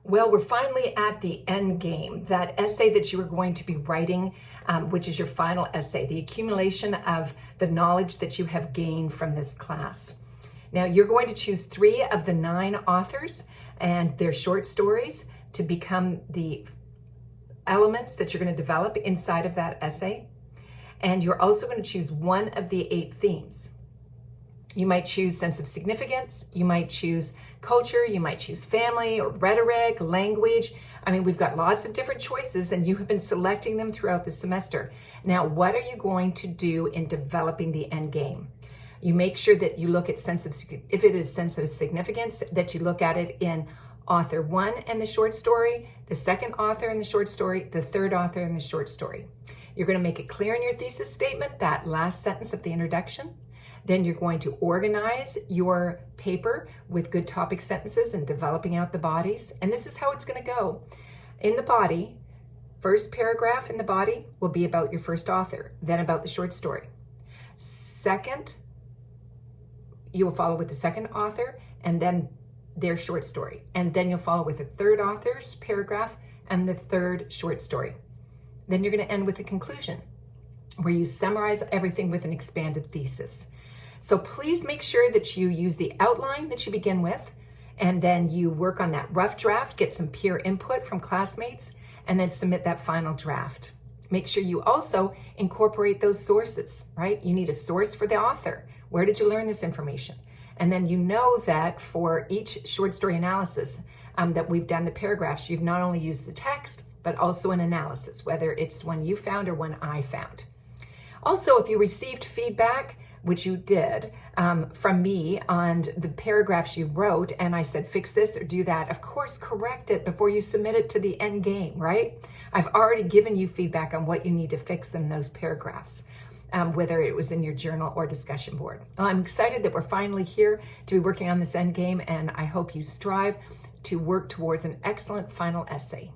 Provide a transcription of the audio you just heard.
Well, we're finally at the end game, that essay that you are going to be writing, which is your final essay, the accumulation of the knowledge that you have gained from this class. Now, you're going to choose 3 of the 9 authors and their short stories to become the elements that you're going to develop inside of that essay. And you're also going to choose 1 of the 8 themes. You might choose sense of significance, you might choose culture, you might choose family or rhetoric, language. I mean, we've got lots of different choices and you have been selecting them throughout the semester. Now, what are you going to do in developing the end game? You make sure that you look at if it is sense of significance, that you look at it in author 1 and the short story, the second author in the short story, the third author in the short story. You're going to make it clear in your thesis statement, that last sentence of the introduction. Then you're going to organize your paper with good topic sentences and developing out the bodies. And this is how it's going to go. In the body, first paragraph in the body will be about your first author, then about the short story. Second, you will follow with the second author and then their short story. And then you'll follow with the third author's paragraph and the third short story. Then you're going to end with a conclusion where you summarize everything with an expanded thesis. So please make sure that you use the outline that you begin with, and then you work on that rough draft, get some peer input from classmates, and then submit that final draft. Make sure you also incorporate those sources, right? You need a source for the author. Where did you learn this information? And then you know that for each short story analysis that we've done the paragraphs, you've not only used the text, but also an analysis, whether it's one you found or one I found. Also, if you received feedback, which you did, from me on the paragraphs you wrote, and I said, fix this or do that, of course, correct it before you submit it to the end game, right? I've already given you feedback on what you need to fix in those paragraphs, whether it was in your journal or discussion board. Well, I'm excited that we're finally here to be working on this end game, and I hope you strive to work towards an excellent final essay.